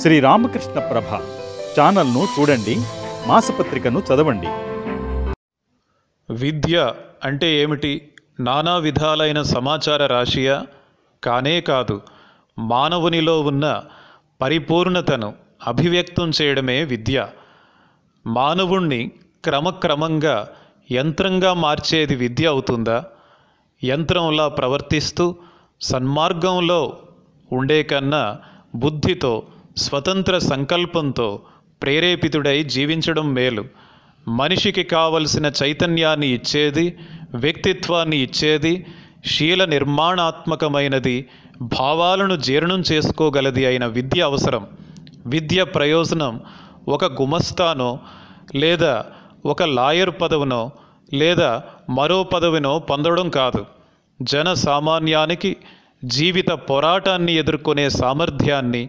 శ్రీ రామకృష్ణ ప్రభ ఛానల్ను చూడండి, మాసపత్రికను చదవండి. విద్య అంటే ఏమిటి? నానా విధాలైన సమాచార రాశియా? కానే కాదు. మానవునిలో ఉన్న పరిపూర్ణతను అభివ్యక్తం చేయడమే విద్య. మానవుణ్ణి క్రమక్రమంగా యంత్రంగా మార్చేది విద్య అవుతుందా? యంత్రంలా ప్రవర్తిస్తూ సన్మార్గంలో ఉండే కన్నా బుద్ధితో, స్వతంత్ర సంకల్పంతో ప్రేరేపితుడై జీవించడం మేలు. మనిషికి కావలసిన చైతన్యాన్ని ఇచ్చేది, వ్యక్తిత్వాన్ని ఇచ్చేది, శీల నిర్మాణాత్మకమైనది, భావాలను జీర్ణం చేసుకోగలది అయిన విద్య అవసరం. విద్య ప్రయోజనం ఒక గుమస్తానో లేదా ఒక లాయర్ పదవినో లేదా మరో పదవినో పొందడం కాదు. జన సామాన్యానికి జీవిత పోరాటాన్ని ఎదుర్కొనే సామర్థ్యాన్ని,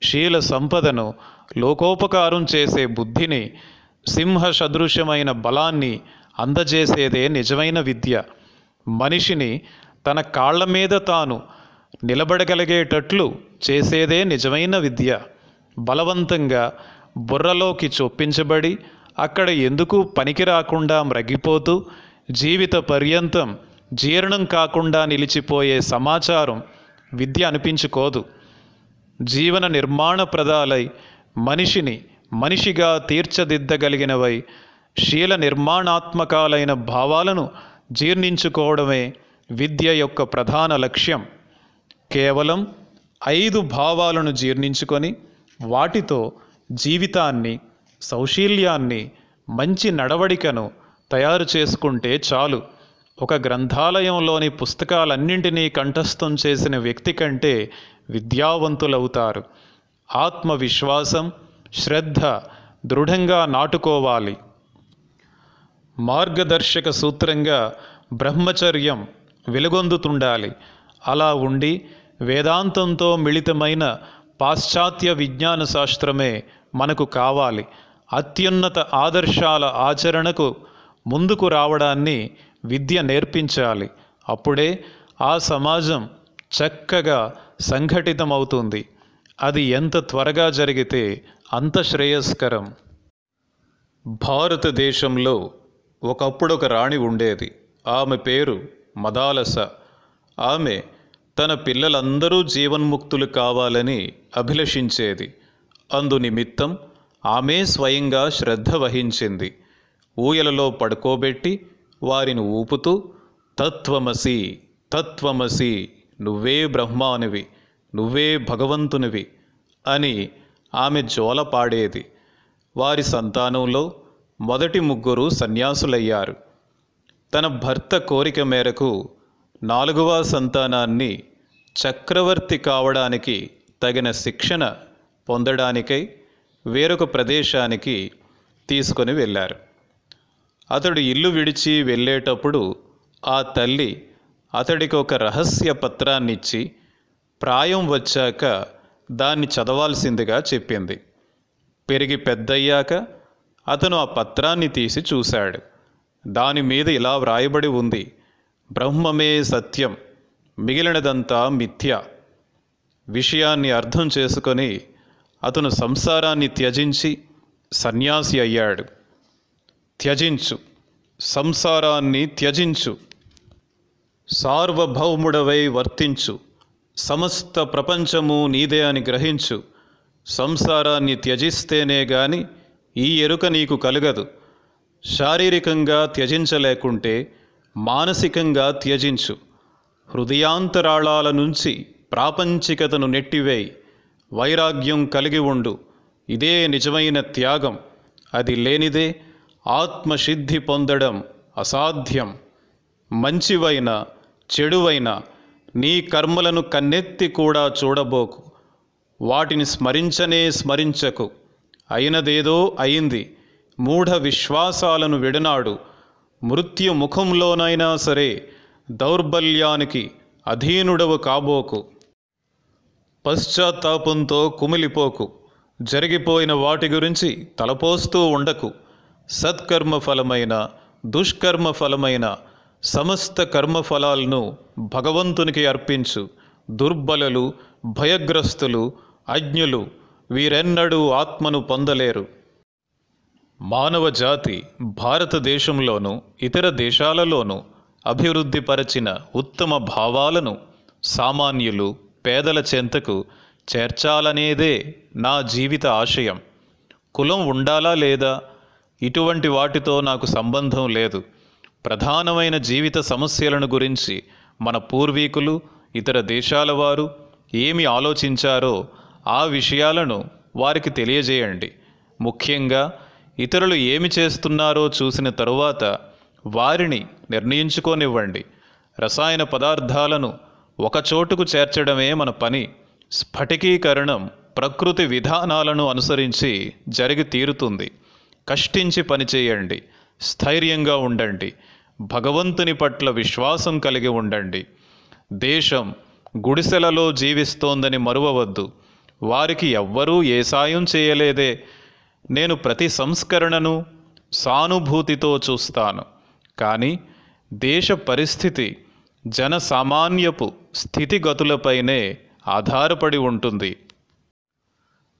శీల సంపదను, లోకోపకారం చేసే బుద్ధిని, సింహ సదృశ్యమైన బలాన్ని అందజేసేదే నిజమైన విద్య. మనిషిని తన కాళ్ల మీద తాను నిలబడగలిగేటట్లు చేసేదే నిజమైన విద్య. బలవంతంగా బుర్రలోకి చొప్పించబడి అక్కడ ఎందుకు పనికి రాకుండా మ్రగిపోతూ జీవిత పర్యంతం జీర్ణం కాకుండా నిలిచిపోయే సమాచారం విద్య అనిపించుకోదు. జీవన నిర్మాణప్రదాలై మనిషిని మనిషిగా తీర్చిదిద్దగలిగినవై శీల నిర్మాణాత్మకాలైన భావాలను జీర్ణించుకోవడమే విద్య యొక్క ప్రధాన లక్ష్యం. కేవలం 5 భావాలను జీర్ణించుకొని వాటితో జీవితాన్ని, సౌశీల్యాన్ని, మంచి నడవడికను తయారు చేసుకుంటే చాలు. ఒక గ్రంథాలయంలోని పుస్తకాలన్నింటినీ కంఠస్థం చేసిన వ్యక్తి కంటే విద్యావంతులవుతారు. ఆత్మవిశ్వాసం, శ్రద్ధ దృఢంగా నాటుకోవాలి. మార్గదర్శక సూత్రంగా బ్రహ్మచర్యం వెలుగొందుతుండాలి. అలా ఉండి వేదాంతంతో మిళితమైన పాశ్చాత్య విజ్ఞాన శాస్త్రమే మనకు కావాలి. అత్యున్నత ఆదర్శాల ఆచరణకు ముందుకు రావడాన్ని విద్య నేర్పించాలి. అప్పుడే ఆ సమాజం చక్కగా సంఘటితమవుతుంది. అది ఎంత త్వరగా జరిగితే అంత శ్రేయస్కరం. భారతదేశంలో ఒకప్పుడొక రాణి ఉండేది. ఆమె పేరు మదాలస. ఆమె తన పిల్లలందరూ జీవన్ముక్తులు కావాలని అభిలషించేది. అందునిమిత్తం ఆమె స్వయంగా శ్రద్ధ వహించింది. ఊయలలో పడుకోబెట్టి వారిని ఊపుతూ తత్వమసి, తత్వమసి, నువ్వే బ్రహ్మానివి, నువ్వే భగవంతునివి అని ఆమె జోల పాడేది. వారి సంతానంలో మొదటి 3 సన్యాసులయ్యారు. తన భర్త కోరిక మేరకు 4వ సంతానాన్ని చక్రవర్తి కావడానికి తగిన శిక్షణ పొందడానికై వేరొక ప్రదేశానికి తీసుకొని వెళ్ళారు. అతడు ఇల్లు విడిచి వెళ్ళేటప్పుడు ఆ తల్లి అతడికి ఒక రహస్య పత్రాన్నిచ్చి ప్రాయం వచ్చాక దాన్ని చదవాల్సిందిగా చెప్పింది. పెరిగి పెద్దయ్యాక అతను ఆ పత్రాన్ని తీసి చూశాడు. దాని మీద ఇలా వ్రాయబడి ఉంది: బ్రహ్మమే సత్యం, మిగిలినదంతా మిథ్య. విషయాన్ని అర్థం చేసుకొని అతను సంసారాన్ని త్యజించి సన్యాసి అయ్యాడు. త్యజించు, సంసారాన్ని త్యజించు, సార్వభౌముడవై వర్తించు, సమస్త ప్రపంచము నీదే అని గ్రహించు. సంసారాన్ని త్యజిస్తేనే గాని ఈ ఎరుక నీకు కలగదు. శారీరకంగా త్యజించలేకుంటే మానసికంగా త్యజించు. హృదయాంతరాళాల నుంచి ప్రాపంచికతను నెట్టివేయి. వైరాగ్యం కలిగి ఉండు. ఇదే నిజమైన త్యాగం. అది లేనిదే ఆత్మసిద్ధి పొందడం అసాధ్యం. మంచివైన చెడువైన నీ కర్మలను కన్నెత్తి కూడా చూడబోకు. వాటిని స్మరించనే స్మరించకు. అయినదేదో అయింది. మూఢ విశ్వాసాలను విడనాడు. మృత్యు ముఖంలోనైనా సరే దౌర్బల్యానికి అధీనుడవు కాబోకు. పశ్చాత్తాపంతో కుమిలిపోకు. జరిగిపోయిన వాటి గురించి తలపోస్తూ ఉండకు. సత్కర్మ ఫలమైన, దుష్కర్మ ఫలమైన సమస్త కర్మఫలాలను భగవంతునికి అర్పించు. దుర్బలులు, భయగ్రస్తులు, అజ్ఞులు వీరెన్నడూ ఆత్మను పొందలేరు. మానవ జాతి భారతదేశంలోనూ ఇతర దేశాలలోనూ అభివృద్ధిపరచిన ఉత్తమ భావాలను సామాన్యులు, పేదల చెంతకు చేర్చాలనేదే నా జీవిత ఆశయం. కులం ఉండాలా లేదా, ఇటువంటి వాటితో నాకు సంబంధం లేదు. ప్రధానమైన జీవిత సమస్యలను గురించి మన పూర్వీకులు, ఇతర దేశాల వారు ఏమి ఆలోచించారో ఆ విషయాలను వారికి తెలియజేయండి. ముఖ్యంగా ఇతరులు ఏమి చేస్తున్నారో చూసిన తరువాత వారిని నిర్ణయించుకోనివ్వండి. రసాయన పదార్థాలను ఒకచోటుకు చేర్చడమే మన పని. స్ఫటికీకరణం ప్రకృతి విధానాలను అనుసరించి జరిగి తీరుతుంది. కష్టించి పనిచేయండి, స్థైర్యంగా ఉండండి, భగవంతుని పట్ల విశ్వాసం కలిగి ఉండండి. దేశం గుడిసెలలో జీవిస్తోందని మరువవద్దు. వారికి ఎవ్వరూ ఏ సాయం చేయలేదే. నేను ప్రతి సంస్కరణను సానుభూతితో చూస్తాను. కానీ దేశ పరిస్థితి జనసామాన్యపు స్థితిగతులపైనే ఆధారపడి ఉంటుంది.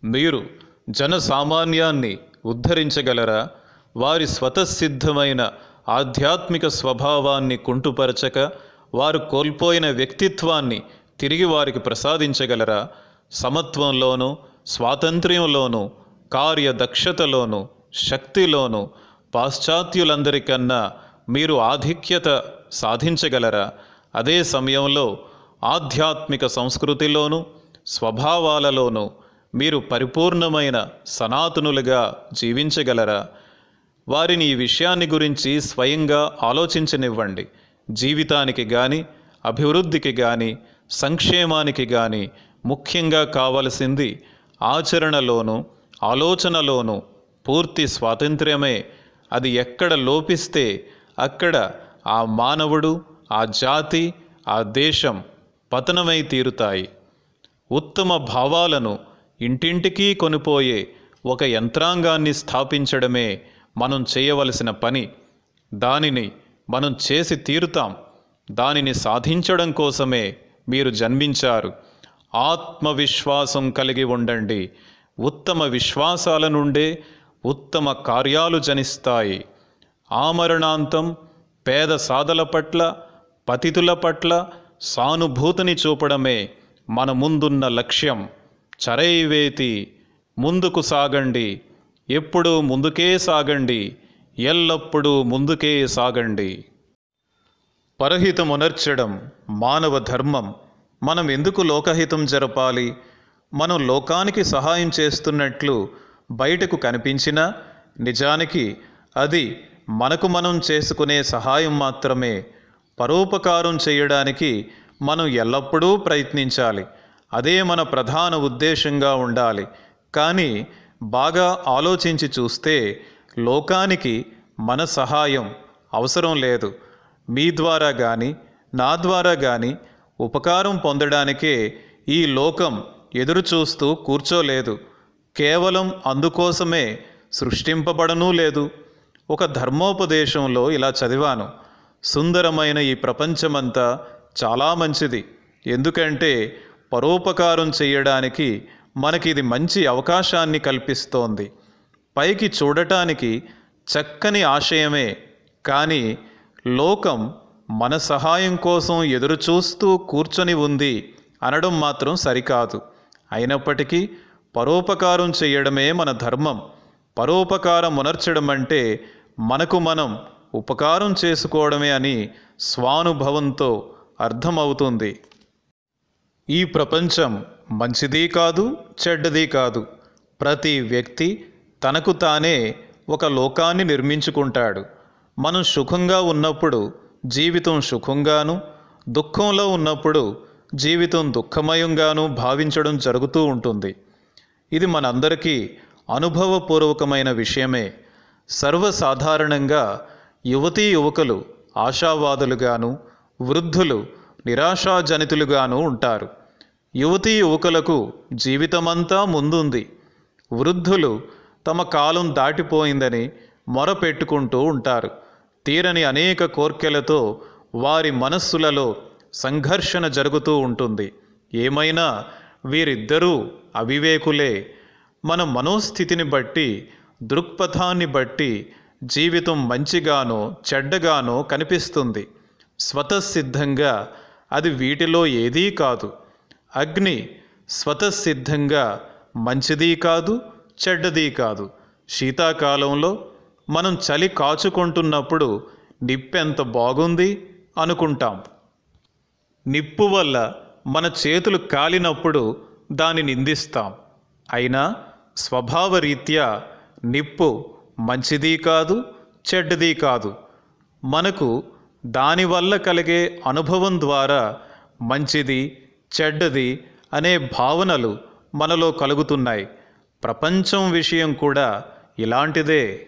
మీరు జనసామాన్యాన్ని ఉద్ధరించగలరా? వారి స్వతసిద్ధమైన ఆధ్యాత్మిక స్వభావాన్ని కుంటుపరచక వారు కోల్పోయిన వ్యక్తిత్వాన్ని తిరిగి వారికి ప్రసాదించగలరా? సమత్వంలోనూ, స్వాతంత్ర్యంలోనూ, కార్యదక్షతలోనూ, శక్తిలోనూ పాశ్చాత్యులందరికన్నా మీరు ఆధిక్యత సాధించగలరా? అదే సమయంలో ఆధ్యాత్మిక సంస్కృతిలోనూ, స్వభావాలలోనూ మీరు పరిపూర్ణమైన సనాతనులుగా జీవించగలరా? వారిని ఈ విషయాన్ని గురించి స్వయంగా ఆలోచించనివ్వండి. జీవితానికి కానీ, అభివృద్ధికి కానీ, సంక్షేమానికి కానీ ముఖ్యంగా కావలసింది ఆచరణలోనూ, ఆలోచనలోనూ పూర్తి స్వాతంత్ర్యమే. అది ఎక్కడ లోపిస్తే అక్కడ ఆ మానవుడు, ఆ జాతి, ఆ దేశం పతనమై తీరుతాయి. ఉత్తమ భావాలను ఇంటింటికీ కొనిపోయే ఒక యంత్రాంగాన్ని స్థాపించడమే మనం చేయవలసిన పని. దానిని మనం చేసి తీరుతాం. దానిని సాధించడం కోసమే మీరు జన్మించారు. ఆత్మవిశ్వాసం కలిగి ఉండండి. ఉత్తమ విశ్వాసాల నుండే ఉత్తమ కార్యాలు జనిస్తాయి. ఆమరణాంతం పేద సాధల పట్ల, పతితుల పట్ల సానుభూతిని చూపడమే మన ముందున్న లక్ష్యం. చరైవేతి, ముందుకు సాగండి. ఎప్పుడూ ముందుకే సాగండి. ఎల్లప్పుడూ ముందుకే సాగండి. పరహితమునర్చడం మానవ ధర్మం. మనం ఎందుకు లోకహితం జరపాలి? మనం లోకానికి సహాయం చేస్తున్నట్లు బయటకు కనిపించినా నిజానికి అది మనకు మనం చేసుకునే సహాయం మాత్రమే. పరోపకారం చేయడానికి మనం ఎల్లప్పుడూ ప్రయత్నించాలి. అదే మన ప్రధాన ఉద్దేశంగా ఉండాలి. కానీ బాగా ఆలోచించి చూస్తే లోకానికి మన సహాయం అవసరం లేదు. మీ ద్వారా కానీ, నా ద్వారా కానీ ఉపకారం పొందడానికే ఈ లోకం ఎదురుచూస్తూ కూర్చోలేదు. కేవలం అందుకోసమే సృష్టింపబడనూ లేదు. ఒక ధర్మోపదేశంలో ఇలా చదివాను. సుందరమైన ఈ ప్రపంచమంతా చాలా మంచిది. ఎందుకంటే పరోపకారం చేయడానికి మనకి ఇది మంచి అవకాశాన్ని కల్పిస్తోంది. పైకి చూడటానికి చక్కని ఆశయమే. కానీ లోకం మన సహాయం కోసం ఎదురుచూస్తూ కూర్చొని ఉంది అనడం మాత్రం సరికాదు. అయినప్పటికీ పరోపకారం చేయడమే మన ధర్మం. పరోపకారం ఉనర్చడం అంటే మనకు మనం ఉపకారం చేసుకోవడమే అని స్వానుభవంతో అర్థమవుతుంది. ఈ ప్రపంచం మంచిది కాదు, చెడ్డది కాదు. ప్రతి వ్యక్తి తనకు తానే ఒక లోకాన్ని నిర్మించుకుంటాడు. మనం సుఖంగా ఉన్నప్పుడు జీవితం సుఖంగాను, దుఃఖంలో ఉన్నప్పుడు జీవితం దుఃఖమయంగాను భావించడం జరుగుతూ ఉంటుంది. ఇది మనందరికీ అనుభవపూర్వకమైన విషయమే. సర్వసాధారణంగా యువతీ యువకులు ఆశావాదులుగాను, వృద్ధులు నిరాశాజనితులుగాను ఉంటారు. యువతీ యువకులకు జీవితమంతా ముందుంది. వృద్ధులు తమ కాలం దాటిపోయిందని మొరపెట్టుకుంటూ ఉంటారు. తీరని అనేక కోర్కెలతో వారి మనస్సులలో సంఘర్షణ జరుగుతూ ఉంటుంది. ఏమైనా వీరిద్దరూ అవివేకులే. మన మనోస్థితిని బట్టి, దృక్పథాన్ని బట్టి జీవితం మంచిగానో చెడ్డగానో కనిపిస్తుంది. స్వతసిద్ధంగా అది వీటిలో ఏదీ కాదు. అగ్ని స్వతసిద్ధంగా మంచిదీ కాదు, చెడ్డదీ కాదు. శీతాకాలంలో మనం చలి కాచుకుంటున్నప్పుడు నిప్పెంత బాగుంది అనుకుంటాం. నిప్పు వల్ల మన చేతులు కాలినప్పుడు దాన్ని నిందిస్తాం. అయినా స్వభావరీత్యా నిప్పు మంచిదీ కాదు, చెడ్డదీ కాదు. మనకు దానివల్ల కలిగే అనుభవం ద్వారా మంచిది, చెడ్డది అనే భావనలు మనలో కలుగుతున్నాయి. ప్రపంచం విషయం కూడా ఇలాంటిదే.